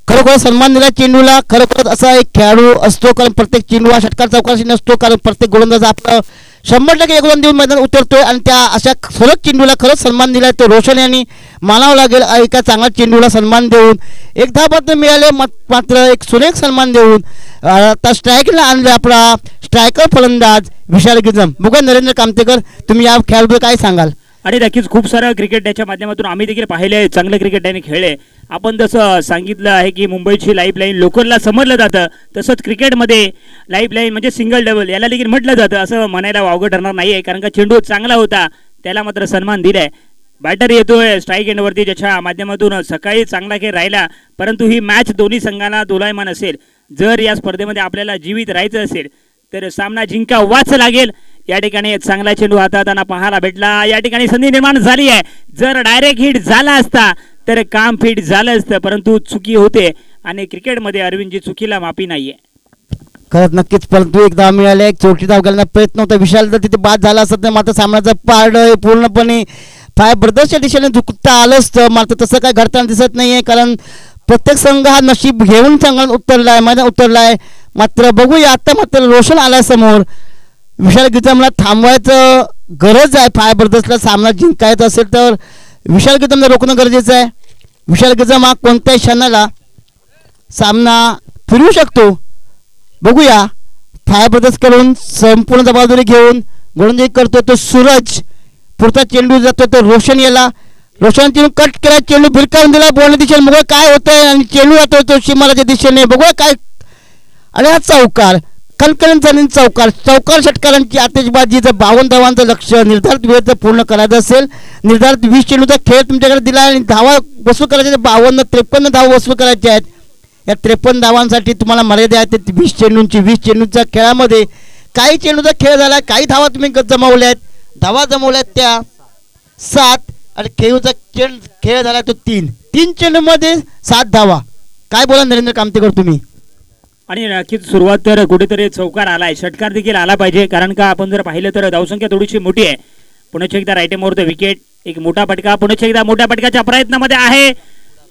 A: खरोखर सन्मान दिला चेंडूला. खरोखर असा एक खेळाडू असतो, कारण प्रत्येक चेंडू हा षटकार चौकारशी नसतो, कारण प्रत्येक गोलंदाज आपलं 100% योगदान देऊन मैदान उतरतोय आणि त्या अशा खरंच चेंडूला खरंच सन्मान दिला. तो रोशन यांनी मानावं लागेल. एका चांगल्या चेंडूला सन्मान देऊन एक धावपत्र मिळाले, मात्र एक सुरेख सन्मान देऊन आता स्ट्राईकला आणले आपला स्ट्रायकर फलंदाज विशाल गिजम. बघा नरेंद्र कामतेकर, तुम्ही या खेळाबद्दल काय सांगाल?
B: आणि नक्कीच खूप सारं क्रिकेट त्याच्या माध्यमातून आम्ही देखील पाहिले, चांगलं क्रिकेट त्याने खेळले. आपण जसं सांगितलं आहे की मुंबईची लाईफलाईन लोकलला समजलं जातं, तसंच क्रिकेटमध्ये लाईफलाईन म्हणजे सिंगल डबल याला देखील म्हटलं जातं. असं म्हणायला वावगं ठरणार नाही आहे, कारण का चेंडू चांगला होता, त्याला मात्र सन्मान दिलाय. बॅटर येतोय स्ट्राईक एंडवरती, ज्याच्या माध्यमातून सकाळी चांगला खेळ राहिला, परंतु ही मॅच दोन्ही संघांना दोलायमान असेल. जर या स्पर्धेमध्ये आपल्याला जीवित राहायचं असेल तर सामना जिंकावाच लागेल. या ठिकाणी चांगला चेंडू हाताळताना पाहायला भेटला. या ठिकाणी संधी निर्माण झाली आहे. जर डायरेक्ट हिट झाला असता तर काम फिट झालं असतं, परंतु चुकी होते आणि क्रिकेटमध्ये अरविंदची चुकीला माफी नाहीये.
A: खरंच नक्कीच, परंतु एक धाव मिळाले, एक चोटी धाव घालण्याचा प्रयत्न होता. विशाल जर तिथे बाद झाला असत नाही, मात्र सामन्याचं पारड पूर्णपणे फाय ब्रदर्सच्या दिशेने झुकता आलं असतं, मात्र तसं काय घडताना दिसत नाहीये. कारण प्रत्येक संघ हा नशीब घेऊन संघात उतरलाय, मैदान उतरलाय. मात्र बघूया आता मात्र रोशन आलाय समोर. विशाल गिजमला थांबवायचं गरज आहे. फाय ब्रदर्सला सामना जिंकायचा असेल तर विशाल गिजमला रोखणं गरजेचं आहे. विशाल गिजम हा कोणत्याही क्षणाला सामना फिरवू शकतो. बघूया, फाय ब्रदर्सकडून संपूर्ण जबाबदारी घेऊन गोलंदाजी करतो तो सूरज. पुढचा चेंडू जातो तो रोशन याला. रोशन चेंडू कट केला, चेंडू भिरकावून दिला बॉलच्या दिशेने. बघूया काय होतंय आणि चेंडू जातो तो शिमालाच्या दिशेने. बघूया काय, आणि हा चौकार, कणकणीचा चौकार षटकारांची आतिषबाजी. जर 52 धावांचं लक्ष निर्धारित वेळ जर पूर्ण करायचं असेल, निर्धारित 20 चेंडूचा खेळ तुमच्याकडे दिला आणि धावा वसूल करायच्या 53 धावा वसूल करायच्या आहेत. या 53 धावांसाठी तुम्हाला मर्यादा आहे. ते 20 चेंडूंच्या खेळामध्ये काही चेंडूचा खेळ झाला, काही धावा तुम्ही जमवल्यात. धावा जमवल्यात त्या 7 आणि खेळूचा खेळ झाला तो 3 चेंडूमध्ये 7 धावा. काय बोला नरेंद्र कामतेकर तुम्ही?
B: आणि नक्कीच सुरुवात तर कुठेतरी चौकार आलाय, षटकार देखील आला पाहिजे, कारण का आपण जर पाहिलं तर धावसंख्या थोडीशी मोठी आहे. पुण्याच्या एकदा राईटेमवर तो विकेट, एक मोठा फटका. पुण्याच्या एकदा मोठ्या फटकाच्या प्रयत्नामध्ये आहे,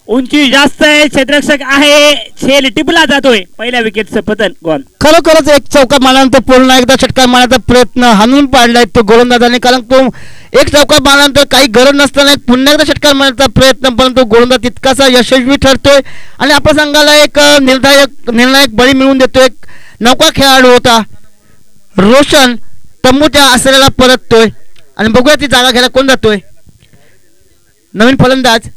B: उंची जास्त आहे, क्षेत्ररक्षक आहे, छेल टिपला जातोय. पहिल्या विकेटचं पतन गॉन.
A: खरोखरच एक चौकार मारल्यानंतर पुन्हा एकदा षटकार मारण्याचा प्रयत्न हाणून पाडलाय तो गोलंदाजाने, कारण तो एक चौकार मारल्यानंतर काही गरज नसताना पुन्हा एकदा षटकार मारण्याचा प्रयत्न, परंतु गोलंदाज तितकासा यशस्वी ठरतोय आणि आपल्या संघाला एक निर्णायक बळी मिळवून देतोय. एक नौका खेळाडू होता रोशन, तंबूच्या आसऱ्याला परततोय आणि बघूया ती जागा घ्यायला कोण जातोय. नवीन फलंदाज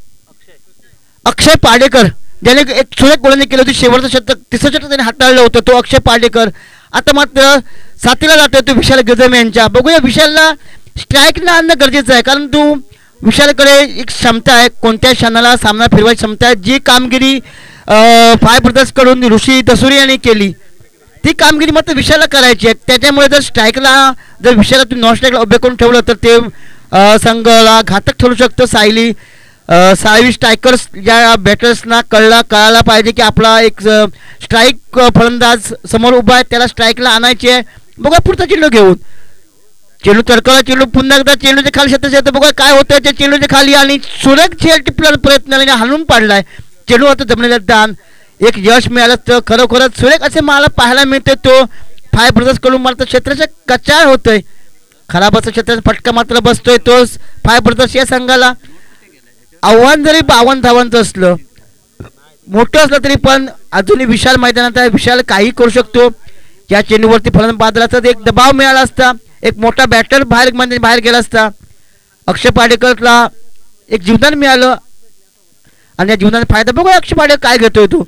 A: अक्षय पाडेकर, ज्याने एक सुरेख गोलंदाजी केली होती. शेवटचं षटक, तिसरं षटक त्याने हाताळलं होतं, तो अक्षय पाडेकर. आता मात्र साथीला जातोय तो विशाल गिजम यांच्या. बघूया, विशालला स्ट्राईकला आणणं गरजेचं आहे, कारण तू विशालकडे एक क्षमता आहे, कोणत्या क्षणाला सामना फिरवायची क्षमता आहे. जी कामगिरी फाय ब्रदर्सकडून ऋषी दसुरी यांनी केली, ती कामगिरी मात्र विशालला करायची आहे. त्याच्यामुळे जर स्ट्राईकला जर विशालला तुम्ही नॉन स्ट्राईकला उभे करून ठेवलं तर ते संघाला घातक ठरू शकतं. सायली स्ट्रायकर्स या बॅटर्सना कळायला पाहिजे की आपला एक स्ट्राईक फलंदाज समोर उभा आहे, त्याला स्ट्राईकला आणायची आहे. बघा पुढचा चेंडू घेऊन, चेंडू तडकवला, चेंडू पुन्हा एकदा चेंडूच्या खाली शेतात येतं. बघा काय होतं त्या चेंडूच्या खाली, आणि सुरेख छेड टिपला प्रयत्न हाणून पाडलाय. चेंडू आता जमलेला दान. एक यश मिळालं तर खरोखरच सुरेख असे मला पाहायला मिळते. तो फाय ब्रदर्सकडून मात्र क्षेत्राच्या कचाळ होतोय. खराब असं क्षेत्राचा फटका मात्र बसतोय. तोच फाय ब्रदर्स या संघाला आव्हान जरी 52 धावांचं असलं, मोठं असलं तरी पण अजूनही विशाल मैदानात आहे. विशाल काही करू शकतो. या चेंडूवरती फलंदाज बादला तर एक दबाव मिळाला असता, एक मोठा बॅटर बाहेर गेला असता. अक्षय पाडेकरला एक जीवदान मिळालं आणि या जीवनाचा फायदा बघूया अक्षय पाडेकर काय घेतोय तो.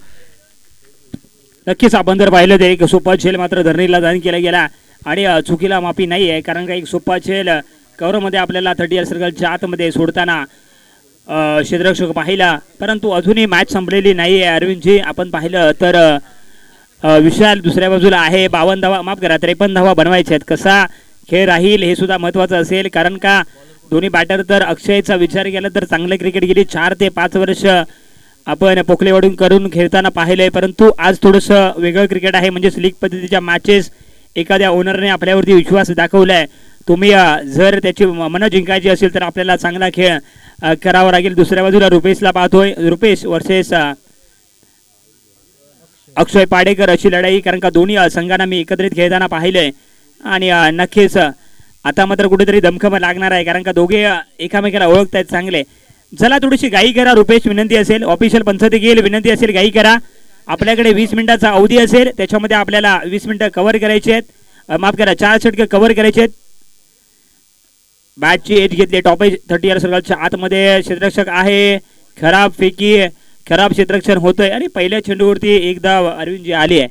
B: नक्कीच आपण जर पाहिलं तर एक सोपा झेल मात्र धरणीला दान केला गेला आणि चुकीला माफी नाही आहे. कारण का एक सोपा झेल कव्हरमध्ये आपल्याला 30 सर्कलच्या आतमध्ये सोडताना क्षेत्ररक्षक पाहिला, परंतु अजूनही मॅच संपलेली नाही आहे. अरविंदजी आपण पाहिलं तर विशाल दुसऱ्या बाजूला आहे. 52 धावा, माफ करा 53 धावा बनवायचे आहेत. कसा खेळ राहील हे सुद्धा महत्त्वाचं असेल. कारण का दोन्ही बॅटर तर अक्षयचा विचार केला तर चांगलं क्रिकेट गेली 4 ते 5 वर्ष आपण पोकलेवाडून करून खेळताना पाहिलंय, परंतु आज थोडंसं वेगळं क्रिकेट आहे. म्हणजेच लीग पद्धतीच्या मॅचेस एखाद्या ओनरने आपल्यावरती विश्वास दाखवलाय. तुम्ही जर त्याची मन जिंकायची असेल तर आपल्याला चांगला खेळ करावा लागेल. दुसऱ्या बाजूला रुपेशला पाहतोय. रुपेश वर्सेस अक्षय पाडेकर अशी लढाई, कारण का दोन्ही संघांना मी एकत्रित खेळताना पाहिलंय आणि नक्कीच आता मात्र कुठेतरी दमखम लागणार आहे. कारण का दोघे एकामेकाला ओळखतायत चांगले. चला थोडीशी गाई करा रुपेश, विनंती असेल. ऑफिशियल पंचायती घेईल, विनंती असेल गाई करा. आपल्याकडे 20 मिनिटाचा अवधी असेल, त्याच्यामध्ये आपल्याला 20 मिनिटं कव्हर करायचे आहेत. माफ करा 4 षटके कव्हर करायचे आहेत. बॅटची एज घेतली टॉप एज 30 सर्कलच्या आतमध्ये. क्षेत्ररक्षक आहे, खराब फेकी, खराब क्षेत्ररक्षण होतंय आणि पहिल्या चेंडूवरती एक धाव अरविंदजी आली आहे.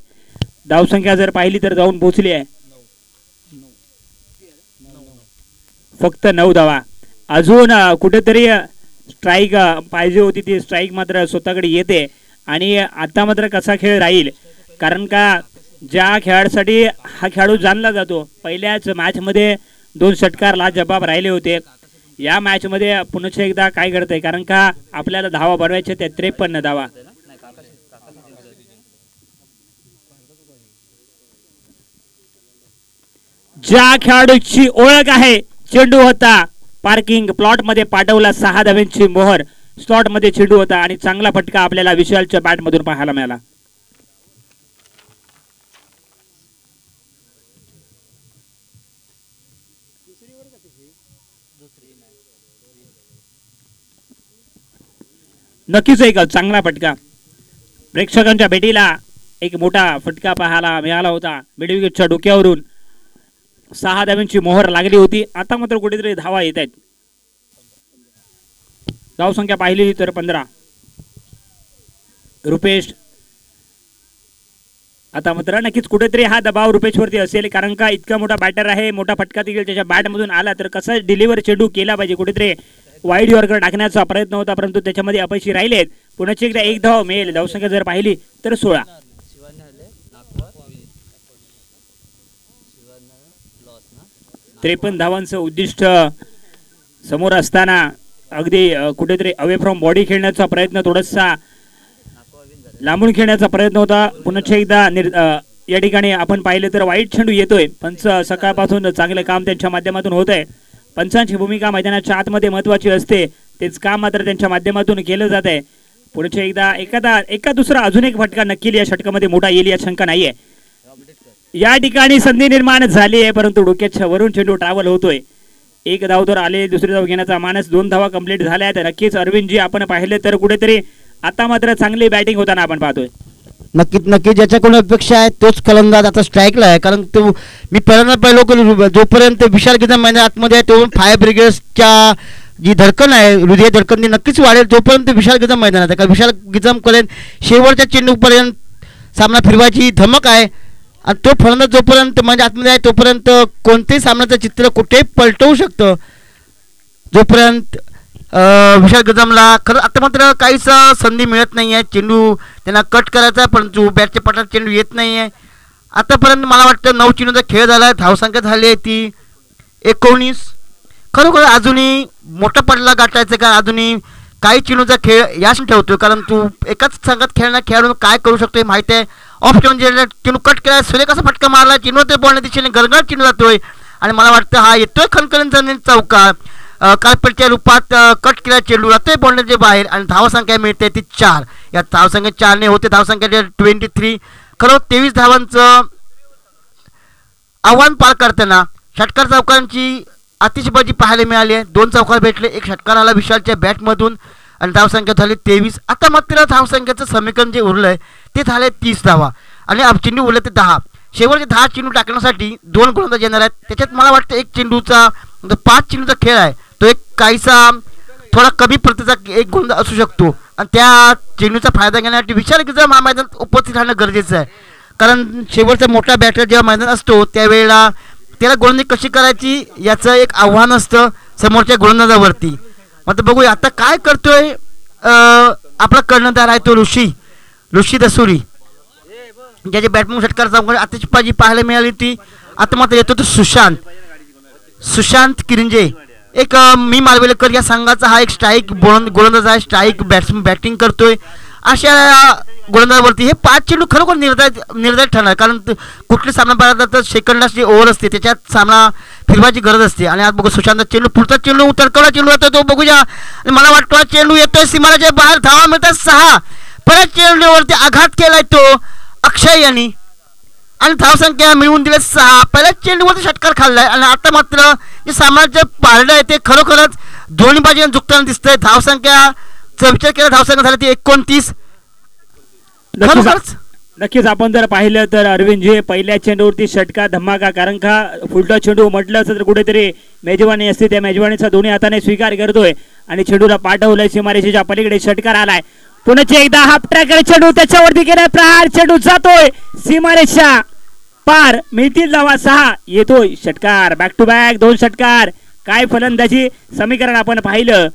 B: धावसंख्या जर पाहिली तर जाऊन पोहोचली आहे फक्त 9 धावा. अजून कुठेतरी स्ट्राईक पाहिजे होती, ती स्ट्राईक मात्र स्वतःकडे येते. आणि आता मात्र कसा खेळ राहील, कारण का ज्या खेळासाठी हा खेळाडू जाणला जातो, पहिल्याच मॅचमध्ये 2 षटकार लाजबाब राहिले होते. या मॅचमध्ये पुन्हा एकदा काय घडतंय, कारण का आपल्याला धावा बनवायचे ते 53 धावा. ज्या खेळाडूची ओळख आहे, चेंडू होता पार्किंग प्लॉट मध्ये पाठवला, 6 धावांची मोहर. स्लॉट मध्ये चेंडू होता आणि चांगला फटका आपल्याला विशालच्या बॅट मधून पाहायला मिळाला. नक्कीच एक चांगला फटका. प्रेक्षकांच्या भेटीला एक मोठा फटका पाहायला मिळाला होता. मिडविकेटच्या डोक्यावरून 6 धावांची मोहर लागली होती. आता मात्र कुठेतरी धावा येत आहेत. धावसंख्या पाहिली तर 15. रुपेश आता मात्र नक्कीच कुठेतरी हा दबाव रुपेशवरती असेल, कारण का इतका मोठा बॅटर आहे, मोठा फटका देखील त्याच्या बॅटमधून आला तर कसा डिलिव्हर चेंडू केला पाहिजे. कुठेतरी वाईड यॉर्कर टाकण्याचा प्रयत्न होता, परंतु त्याच्यामध्ये अपयशी राहिलेत. पुन्हा एकदा एक धाव मिळेल. धावसंख्या जर पाहिली तर 16. 53 धावांचं उद्दिष्ट समोर असताना अगदी कुठेतरी अवे फ्रॉम बॉडी खेळण्याचा प्रयत्न, थोडासा लांबून खेळण्याचा प्रयत्न होता. पुन्हा एकदा या ठिकाणी आपण पाहिलं तर वाईट चेंडू येतोय. पंच सकाळपासून चांगलं काम त्यांच्या माध्यमातून होत आहे. पंचांची भूमिका मैदानाच्या आतमध्ये महत्वाची असते, तेच काम मात्र त्यांच्या माध्यमातून केलं जात आहे. पुढच्या एकदा एका दुसरा अजून एक फटका नक्की या षटकामध्ये मोठा येईल या शंका नाहीये. या ठिकाणी संधी निर्माण झाली आहे, परंतु डोक्याच्या वरून चेंडू ट्रॅव्हल होतोय. एक धाव तर आले, दुसरी धाव घेण्याचा मानस, 2 धावा कंप्लीट झाल्या आहेत. नक्कीच अरविंदजी आपण पाहिले तर कुठेतरी आता मात्र चांगली बॅटिंग होताना आपण पाहतोय.
A: नक्कीच ज्याच्याकडून अपेक्षा आहे तोच फलंदाज आता स्ट्राईकला आहे. कारण तो मी पहिल्यांदा पाहिलो जोपर्यंत विशाल गिजाम मैदान आतमध्ये आहे, तो फायर ब्रिगेडच्या जी धडकन आहे, हृदय धडकन नक्कीच वाढेल जोपर्यंत विशाल गिजाम मैदानात आहे. कारण विशाल गिजाम करेन शेवटच्या चेंडूपर्यंत सामना फिरवायची धमक आहे. आणि तो फलंदाज जोपर्यंत म्हणजे आतमध्ये आहे तोपर्यंत कोणतेही सामन्याचं चित्र कुठेही पलटवू शकतं. जोपर्यंत विशाल गजामला खरं आता मात्र काहीच संधी मिळत नाही आहे. चेंडू त्यांना कट करायचा आहे, परंतु बॅटच्या पटात चेंडू येत नाही आहे. आतापर्यंत मला वाटतं 9 चेंडूचा खेळ झाला आहे. धावसंख्या झाली आहे ती 19. खरोखर अजूनही मोठा पडला गाठायचा, कारण अजूनही काही चेंडूचा खेळ याच ठेवतो. कारण तू एकाच संघात खेळणार खेळाडू काय करू शकतो हे माहिती आहे. ऑफ चेंडू कट केला, सूर्य कसा फटका मारला, चेंडू ते बॉलने दिशेने गरगळ चेंडू जातोय आणि मला वाटतं हा येतोय खणखणीचा चौका. कार्पेटच्या रूपात कट केला चेंडू राहतोय बॉन्डरच्या बाहेर आणि धावसंख्या मिळते ती 4. या धावसंख्या 4ने होते धावसंख्या 23. खरं 23 धावांचं आव्हान पार करताना षटकार चौकांची अतिशबाजी पाहायला मिळाली आहे. 2 चौकार भेटले, एक षटकार आला विशालच्या बॅटमधून आणि धावसंख्या झाली 23. आता मात्र धावसंख्येचं समीकरण जे उरलं आहे ते झाले 30 धावा आणि चेंडू उरले ते 10. शेवटचे 10 चेंडू टाकण्यासाठी 2 गोलंदाज येणार आहेत. त्याच्यात मला वाटतं एक चेंडूचा 5 चेंडूचा खेळ आहे तो एक काहीसा थोडा कमी प्रतीचा एक गोलंदाज असू शकतो आणि त्या चेंडूचा फायदा घेण्यासाठी विशाल गिजर मैदानात उपस्थित राहणं गरजेचं आहे. कारण शेवटचा मोठा बॅटर जेव्हा मैदान असतो त्यावेळेला त्याला गोलंदाजी कशी करायची याचं एक आव्हान असतं समोरच्या गोलंदाजावरती. मग बघूया आता काय करतोय आपला कर्णधार आहे तो ऋषी दसुरी ज्याचे बॅटमन षटकार चौकार अतिशबाजी पाहायला मिळाली होती. आता मात्र येतो तो सुशांत किरंजे एक मी मालवेलकर या संघाचा हा एक स्ट्राईक गोलंदाज आहे. स्ट्राईक बॅटिंग करतोय. अशा गोलंदाजावरती हे 5 चेंडू खरोखर निर्धारित ठरणार कारण कुठली सामना पाहिला तर सेकंदाची ओव्हर असते त्याच्यात सामना फिरवायची गरज असते. आणि आज बघू सुशांत चेंडू पुढचा चेंडू तडकवला चेंडू येतो तो बघूया. मला वाटतो चेंडू येतोय सीमाराच्या बाहेर धावा मिळतात 6. परत चेंडूवरती आघात केलाय तो अक्षय यांनी आणि धावसंख्या मिळवून दिले 6. पहिल्या चेंडूवरती षटकार खाल्लाय आणि आता मात्र जे सामन्याचं पारडं आहे ते खरोखरच दोन्ही बाजूने झुकताना दिसतंय. धावसंख्याचा विचार केला धावसंख्या झाली ती 29.
B: नक्कीच आपण जर पाहिलं तर अरविंदजी पहिल्या चेंडूवरती षटकार धमाका कारण का फुलटा चेंडू म्हटलं असं तर कुठेतरी मेजवानी असते त्या मेजवानीचा दोन्ही हाताने स्वीकार करतोय आणि चेंडूला पाठवलंय सीमारेषेच्या पलीकडे षटकार आलाय. पुन्हा एकदा हाफ ट्रॅकर चेंडू त्याच्यावरती गेला प्रहार चेंडू जातोय सीमारेषा पार मिळतील धावा 6 येतोय षटकार बॅक टू बॅक 2 षटकार. काय फलंदाजी समीकरण आपण पाहिलं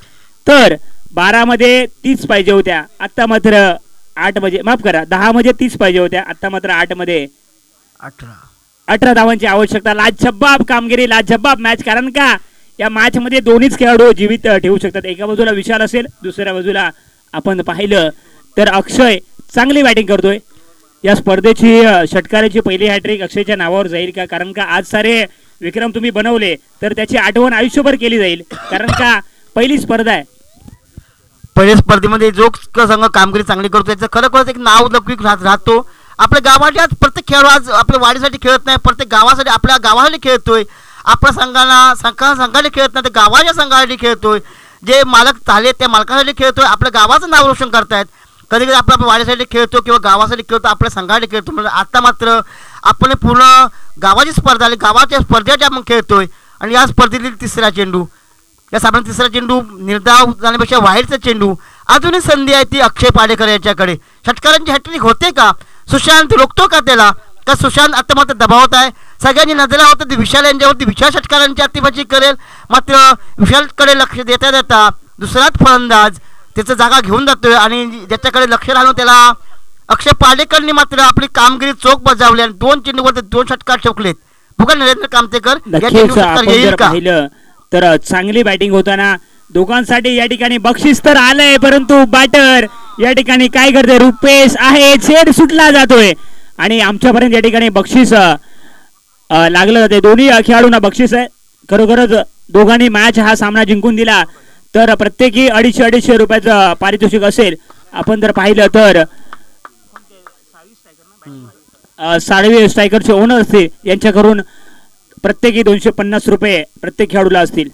B: तर 12 मध्ये 30 पाहिजे होत्या आता मात्र 8 मध्ये माफ करा 10 मध्ये 30 पाहिजे होत्या आता मात्र 8 मध्ये 18 धावांची आवश्यकता. लाजबाब कामगिरी लाजबाब मॅच कारण का या मॅच मध्ये दोन्हीच खेळाडू जीवित ठेवू शकतात. एका बाजूला विशाल असेल दुसऱ्या बाजूला आपण पाहिलं तर अक्षय चांगली बॅटिंग करतोय. या स्पर्धेची षटकाराची पहिली हॅट्रिक अक्षयच्या नावावर जाईल का कारण का आज सारे विक्रम तुम्ही बनवले तर त्याची आठवण आयुष्यभर केली जाईल कारण का पहिली स्पर्धा आहे.
A: पहिल्या स्पर्धेमध्ये जो संघ कामगिरी चांगली करतो त्याचं खरोखरच एक नाव लौकिक राहतो. आपल्या गावाच्या प्रत्येक खेळाडू आज आपल्या वाढीसाठी खेळत नाही प्रत्येक गावासाठी आपल्या गावासाठी खेळतोय. आपल्या संघाने खेळत नाही तर गावाच्या संघासाठी खेळतोय. जे मालक झाले त्या मालकासाठी खेळतोय आपल्या गावाचं नाव रोशन करतायत. कधी कधी आपल्या वाड्यासाठी खेळतो किंवा गावासाठी खेळतो आपल्या संघासाठी खेळतो म्हणजे आता मात्र आपण पूर्ण गावाची स्पर्धा आली गावाच्या स्पर्धेसाठी आपण खेळतोय. आणि या स्पर्धेतील तिसरा चेंडू या सामन्यात तिसरा चेंडू निर्धाव जाण्यापेक्षा बाहेरचा चेंडू अजूनही संधी आहे ती अक्षय पाडेकर याच्याकडे. षटकारांची हॅट्रिक होते का सुशांत रोखतो का त्याला का सुशांत आता मात्र दबावत आहे. सगळ्यांनी नजरा होतं विशाल यांच्यावरती विशाल षटकारांची अतिबाजी करेल मात्र विशालकडे लक्ष देता देता दुसराच फलंदाज त्याचं जागा घेऊन जातोय आणि ज्याच्याकडे लक्ष राहून त्याला अक्षय पाडेकरनी मात्र आपली कामगिरी चोख बजावली आणि 2 चेंडूवरती 2 षटकार ठोकलेत. बघा नरेंद्र कामतेकर येईल का
B: तर चांगली बॅटिंग होताना दोघांसाठी या ठिकाणी बक्षीस तर आलंय परंतु बॅटर या ठिकाणी काय करते रुपेश आहे छेड सुटला जातोय आणि आमच्यापर्यंत या ठिकाणी बक्षीस लागलं जाते. दोन्ही खेळाडूंना बक्षीस आहे. खरोखरच दोघांनी मॅच हा सामना जिंकून दिला तर प्रत्येकी 250 रुपयाचं पारितोषिक असेल. आपण जर पाहिलं तर साळवे स्ट्रायकरचे ओनर असतील यांच्याकडून प्रत्येकी 250 रुपये प्रत्येक खेळाडूला असतील.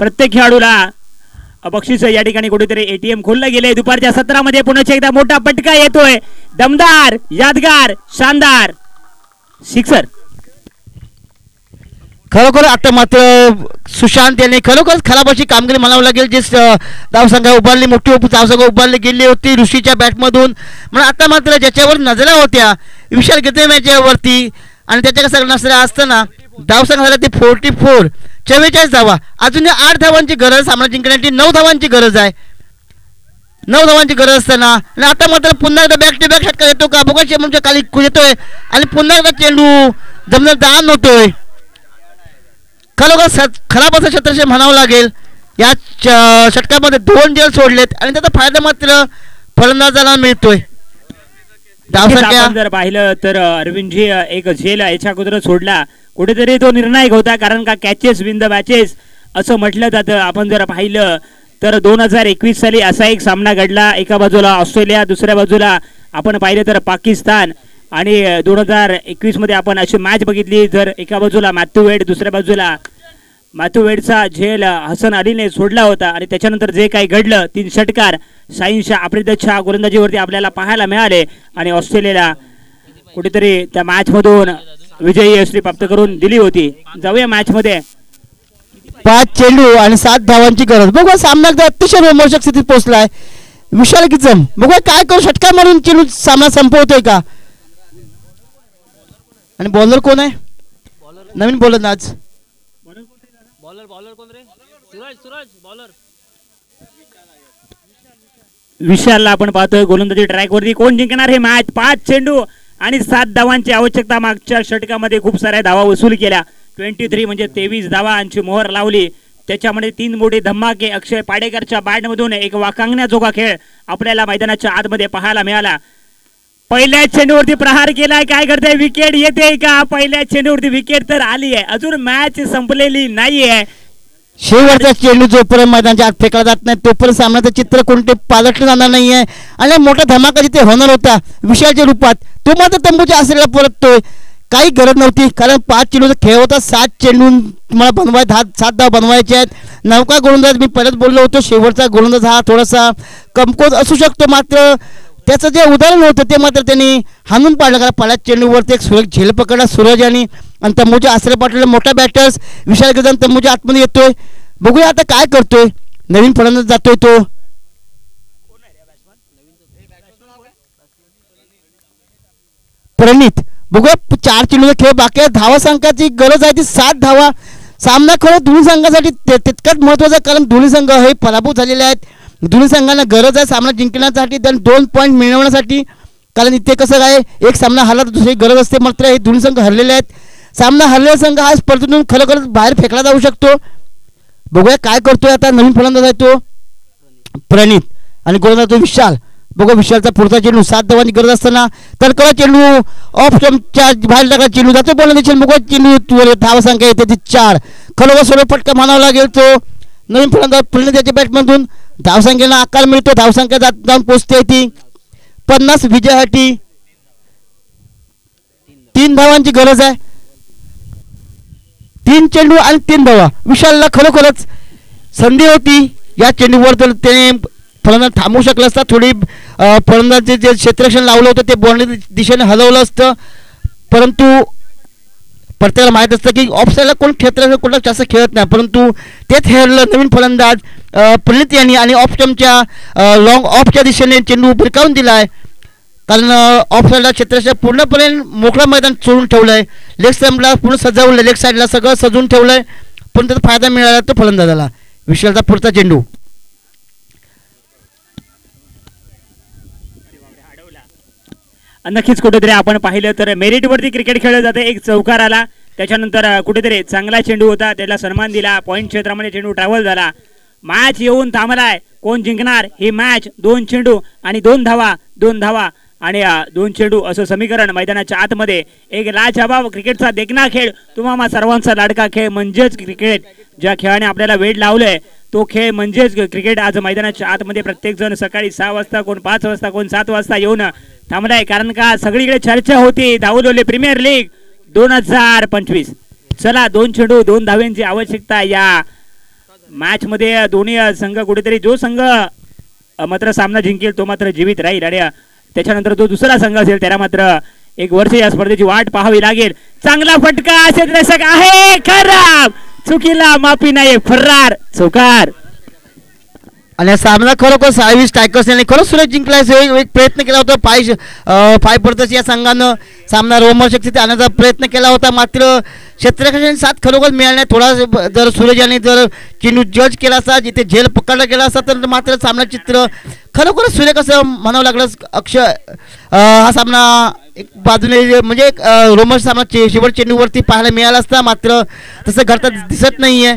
B: प्रत्येक खेळाडूला बक्षीस या ठिकाणी कुठेतरी एटीएम खोललं गेले. दुपारच्या 17 मध्ये पुन्हा एकदा मोठा पटका येतोय दमदार यादगार शानदार सिक्सर.
A: खरोखर आता मात्र सुशांत यांनी खरोखरच खराब अशी कामगिरी म्हणावं लागेल. जे धावसंख्या उभारली मोठी धावसंख्या उभारली गेली होती ऋषीच्या बॅटमधून म्हणून आता मात्र ज्याच्यावर नजरा होत्या विशाल घेते मॅचवरती आणि त्याच्या कसं नसल्या असताना धावसंख्या झाला ते 44 44 धावा. अजून 8 धावांची गरज सामना जिंकण्याची 9 धावांची गरज आहे. 9 धावांची गरज असताना आणि आता मात्र पुन्हा एकदा बॅक टू बॅक षटकार येतो का बघा चेंडूच्या खाली येतोय आणि पुन्हा एकदा चेंडू जमणार दान होतोय. खरोखर खराब असं क्षेत्रक्षण म्हणावं लागेल. या षटकामध्ये 2 झेल सोडलेत आणि त्याचा फायदा मात्र फलंदाजाला मिळतोय.
B: जर पाहिलं तर अरविंदजी एक झेल याच्या अगोदर सोडला कुठेतरी तो निर्णायक होता, कारण का कॅचेस विन द मॅचेस असं म्हटलं जातं. आपण जर पाहिलं तर 2021 साली असा एक सामना घडला, एका बाजूला ऑस्ट्रेलिया, दुसऱ्या बाजूला आपण पाहिलं तर पाकिस्तान. आणि 2021 मध्ये आपण अशी मॅच बघितली, जर एका बाजूला मॅथ्यू वेड, दुसऱ्या बाजूला मॅथ्यू वेडचा झेल हसन अलीने सोडला होता. आणि त्याच्यानंतर जे काही घडलं, 3 षटकार शाहीन आफ्रिदीच्या गोलंदाजीवरती आपल्याला पाहायला मिळाले आणि ऑस्ट्रेलियाला कुठेतरी त्या मॅच मधून विजयी यशस्वी प्राप्त करून दिली होती. जाऊया मॅच मध्ये.
A: 5 चेंडू आणि 7 धावांची गरज. बघा सामना अतिशय रोमांचक स्थितीत पोहोचलाय. विशाल किचम बघा काय करू, षटकार मारून चेंडू सामना संपवतोय का. आणि बॉलर कोण आहे, नवीन बॉलर आज
B: विशालला आपण पाहतोय गोलंदाजी ट्रॅक वरती. कोण जिंकणार हे मॅच. 5 चेंडू आणि 7 धावांची आवश्यकता. मागच्या षटकामध्ये खूप साऱ्या धावा वसूल केल्या, 23 म्हणजे 23 धावांची मोहर लावली. त्याच्यामध्ये 3 मोठे धमाके. अक्षय पाडेकरच्या बॅटमधून एक वाकांगण्याजोगा खेळ आपल्याला मैदानाच्या आतमध्ये पाहायला मिळाला. पहिल्या चेंडूवरती प्रहार केलाय, काय करते, विकेट येते का. पहिल्या चेंडूवरती विकेट तर आली आहे, अजून मॅच संपलेली नाहीये.
A: शेवटचा चेंडू जोपर्यंत मैदानाच्या आत फेकला जात नाही तोपर्यंत सामन्याचं चित्र कोणते पालटलं जाणार नाहीये. आणि मोठा धमाका जिथे होणार होता विशालच्या रूपात, तो मात्र तंबूच्या आसऱ्याला परततोय. काही गरज नव्हती, कारण 5 चेंडूचा खेळ होता. 7 चेंडू मला बनवाय 7 धाव बनवायचे आहेत. नौका गोलंदाज मी परत बोललो होतो, शेवटचा गोलंदाज हा थोडासा कमकुवत असू शकतो, मात्र त्याचं जे उदाहरण होतं ते मात्र त्यांनी हाणून पाडलं. कारण 5 चेंडूवरती एक सुरेख झेल पकडला सूरज आणि तंबूच्या आसरे पाठवले मोठा बॅटर्स. विशाल गजान तंबूच्या आतमध्ये येतोय. बघूया आता काय करतोय, नवीन फलंदाज जातोय तो. प्रणित बघूया 4 चेंडूचा खेळ बाकी आहे. धावा संघाची गरज आहे ती 7 धावा. सामना खरं दोन्ही संघासाठी तितकाच महत्वाचा आहे, कारण दोन्ही संघ हे पराभूत झालेले आहेत. दोन्ही संघांना गरज आहे सामना जिंकण्यासाठी, त्यांनी 2 पॉईंट मिळवण्यासाठी. कारण इथे कसं काय, एक सामना हरला तर दुसरी गरज असते, मात्र हे दोन्ही संघ हरलेले आहेत. सामना हरलेला संघ हा स्पर्धेतून खरोखरच बाहेर फेकला जाऊ शकतो. बघूया काय करतोय आता. नवीन फलंदाज आहे तो प्रणित आणि गोलंदाज तो विशाल. बघू विशालचा पुढचा चेंडू 7 धावांची गरज असताना तडकला चेंडू ऑफ स्टंपच्या बाहेर टाकला चेंडू जातो बोलण्याची. बघू चेंडू धावा संख्या येते ती 4. खरोखर सोडून फटका म्हणावा लागेल तो. नवीन फलंदाज प्रणित याच्या बॅटमधून धावसंख्येला आकार मिळतो. धावसंख्या जाऊन पोहोचते ती 50 विजयासाठी. 3 धावांची गरज आहे. 3 चेंडू आणि 3 धावा. विशालला खरोखरच संधी होती या चेंडूवर, तर त्याने फलंदाज थांबवू शकला असता. थोडी फलंदाज जे क्षेत्ररक्षण लावलं होतं ते बाउंड्री दिशेने हलवलं असतं, परंतु प्रत्येकाला माहीत असतं की ऑफ साईडला कोण क्षेत्ररक्षण कुठला जास्त खेळत नाही, परंतु तेच हेरलं नवीन फलंदाज प्रणित यांनी. आणि ऑफ स्टंपच्या लॉंग ऑफच्या दिशेने चेंडू भिरकावून दिला आहे, कारण ऑफ साईडला क्षेत्ररक्षण पूर्णपणे मोकळं मैदान सोडून ठेवलं आहे. लेग स्टंपला पूर्ण सजवलं, लेग साईडला सगळं सजवून ठेवलं आहे, पण त्याचा फायदा मिळाला तो फलंदाजाला. विशालचा पुढचा चेंडू
B: नक्कीच कुठेतरी आपण पाहिलं तर मेरिटवरती क्रिकेट खेळलं जाते. एक चौकार आला, त्याच्यानंतर कुठेतरी चांगला चेंडू होता, त्याला सन्मान दिला. पॉईंट क्षेत्रामध्ये चेंडू ट्रॅव्हल झाला. मॅच येऊन थांबलाय. कोण जिंकणार ही मॅच. 2 चेंडू आणि 2 धावा, 2 धावा आणि 2 चेंडू असं समीकरण मैदानाच्या आतमध्ये. एक लाजवाब क्रिकेटचा देखणा खेळ, तुम्हाला सर्वांचा लाडका खेळ म्हणजेच क्रिकेट. ज्या खेळाने आपल्याला वेळ लावलंय तो खेळ म्हणजेच क्रिकेट. आज मैदानाच्या आतमध्ये प्रत्येक जण सकाळी 6 वाजता, कोण 5 वाजता, कोण 7 वाजता येऊन थांबलाय, कारण का सगळीकडे चर्चा होती धावलोले प्रीमियर लीग 2025. चला 2 चेंडू 2 धावांची आवश्यकता या मॅच मध्ये. दोन्ही संघ कुठेतरी जो संघ मात्र सामना जिंकेल तो मात्र जीवित राहील, आणि त्याच्यानंतर जो दुसरा संघ असेल त्याला मात्र 1 वर्ष या स्पर्धेची वाट पाहावी लागेल. चांगला फटका क्षेत्ररक्षक आहे, खराब, चुकीला माफी नाही, फरार, चौकार.
A: आणि सामना खरोखर 26 स्ट्रायकर्स यांनी खरंच सुरेख जिंकलाय. एक प्रयत्न केला होता पाय पडतच या संघानं सामना रोमहर्षक स्थिती आणण्याचा प्रयत्न केला होता, मात्र क्षेत्ररक्षकांनी साथ खरोखर मिळाल्या. थोडा जर सूरज यांनी जर चेंडू जज केला असता, जिथे झेल पकडला गेला असता, तर मात्र सामना चित्र खरोखरच सुरेख असं म्हणावं लागलं. हा सामना एक बाजूने म्हणजे रोमहर्षक सामना शेवट चेंडूवरती पाहायला मिळाला असता, मात्र तसं घडता दिसत नाहीये.